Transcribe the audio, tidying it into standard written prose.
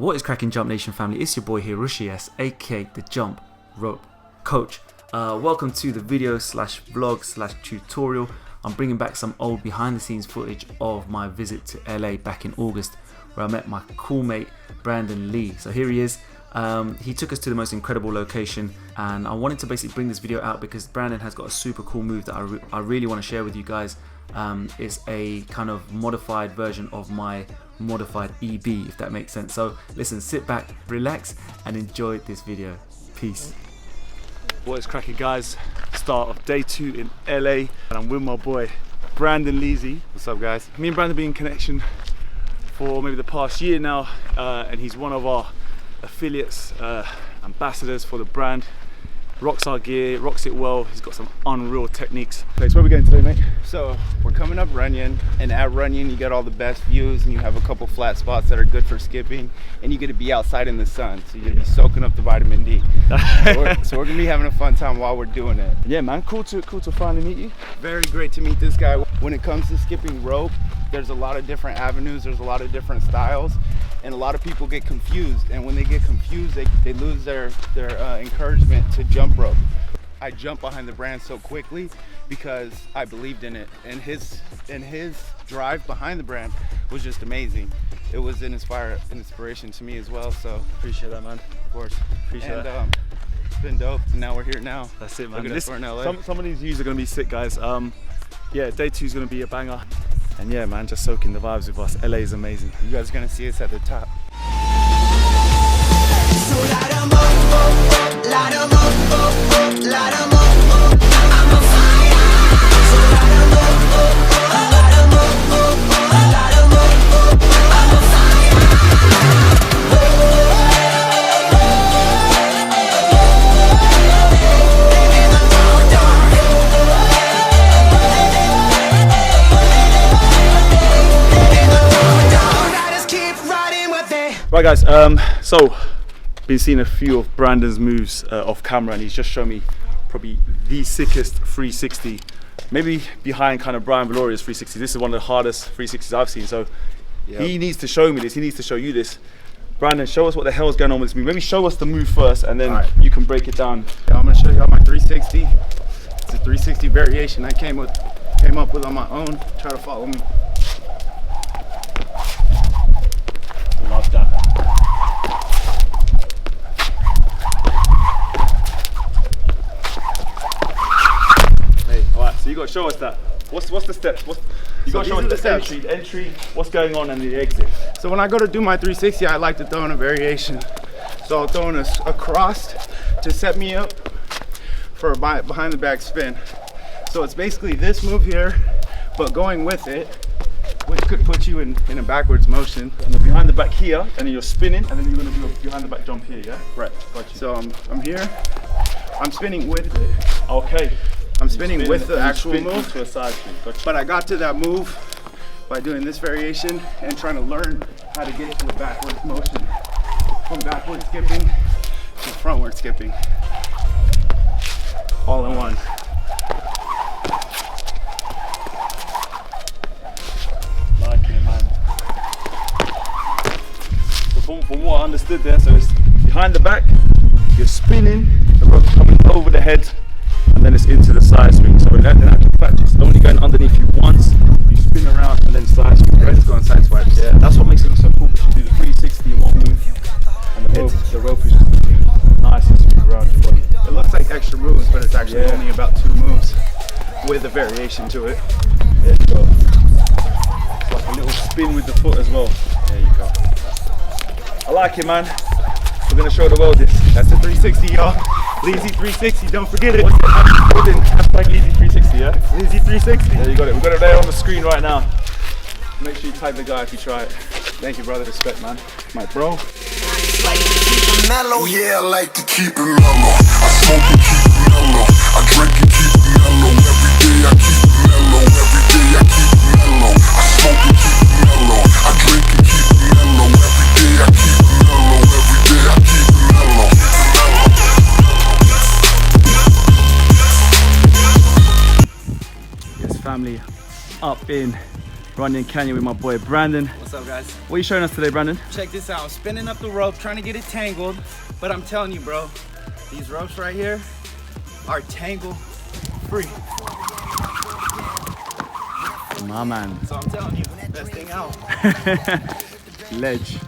What is cracking, Jump Nation family? It's your boy here, Rushy S, aka the Jump Rope Coach. Welcome to the video slash vlog slash tutorial. I'm bringing back some old behind the scenes footage of my visit to LA back in August, where I met my cool mate Brandon Lee. So here he is. He took us to the most incredible location, and I wanted to basically bring this video out because Brandon has got a super cool move that I really want to share with you guys. It's a kind of modified version of my modified EB, if that makes sense. So listen, sit back, relax, and enjoy this video. Peace. What is cracking, guys? Start of day 2 in LA, and I'm with my boy Brandon Lee. What's up, guys? Me and Brandon been in connection for maybe the past year now, and he's one of our affiliates, ambassadors for the brand. Rocks our gear, rocks it well. He's got some unreal techniques. Okay, so where are we going today, mate? So we're coming up Runyon, and at Runyon you get all the best views, and you have a couple flat spots that are good for skipping, and you get to be outside in the sun, so you're gonna be soaking up the vitamin D. so we're gonna be having a fun time while we're doing it. Yeah, man, cool to finally meet you. Very great to meet this guy. When it comes to skipping rope, there's a lot of different avenues, there's a lot of different styles, and a lot of people get confused, and when they get confused, they lose their encouragement to jump rope. I jumped behind the brand so quickly because I believed in it, and his drive behind the brand was just amazing. It was an inspiration to me as well. So appreciate that, man. Of course, appreciate that. It's been dope. And now we're here now. That's it, man. Look at us, we're in LA. Some of these views are gonna be sick, guys. Yeah, day 2 is gonna be a banger. And yeah, man, just soaking the vibes with us. LA is amazing. You guys are gonna see us at the top. So light 'em up, light 'em up, light 'em up, I'm on fire. So light 'em up, light 'em up, light 'em up, I'm on fire. Right, guys, so been seeing a few of Brandon's moves off camera, and he's just shown me probably the sickest 360, maybe behind kind of Brian Valoria's 360. This is one of the hardest 360s I've seen, so he needs to show me this, he needs to show you this. Brandon, show us what the hell is going on with this move. Maybe show us the move first, and then you can break it down. Yeah, I'm gonna show you all my 360. It's a 360 variation I came up with on my own. Try to follow me. Love that. Hey, alright, so you gotta show us that. What's the steps? You gotta show us the entry, what's going on, and the exit. So when I go to do my 360, I like to throw in a variation. So I'll throw in a cross to set me up for a behind the back spin. So it's basically this move here, but going with it, which could put you in a backwards motion. And then behind the back here, and then you're spinning, and then you're gonna do a behind the back jump here, yeah? Right. Got you. So I'm here, I'm spinning with it. Okay. I'm spinning with the actual move. To a side spin. Got you. But I got to that move by doing this variation and trying to learn how to get to the backwards motion. From backward skipping to frontward skipping. All in one. Like it, man. So from what I understood there, so it's behind the back, you're spinning, the rope coming over the head, and then it's into the side swing. So in actual fact, it's only going underneath you once, you spin around and then side swing. Right, it's going side swipes. Yeah, that's what makes it look so cool. You do the 360 in one move, and the rope is nice and smooth around your body. It looks like extra moves, but it's actually only about 2 moves with a variation to it. There you go. It's like a little spin with the foot as well. There you go. I like it, man. We're gonna show the world this. That's the 360, y'all. Lazy 360, don't forget it. What's it? Hashtag Lazy 360, yeah? Lazy 360. There you got it. We've got it there on the screen right now. Make sure you tag the guy if you try it. Thank you, brother. Respect, man. My bro. Mellow. Yeah, I like to keep it mellow. I smoke and keep it mellow. I drink and keep it mellow. Every day I keep it mellow. Every day I keep it mellow. I smoke and keep it mellow. I drink and keep it mellow. Every day I keep it mellow. Every day I keep it mellow. Yes, family. Up in Running Canyon with my boy Brandon. What's up, guys? What are you showing us today, Brandon? Check this out. I'm spinning up the rope, trying to get it tangled. But I'm telling you, bro, these ropes right here are tangle free. My man. So I'm telling you, best thing out. Ledge.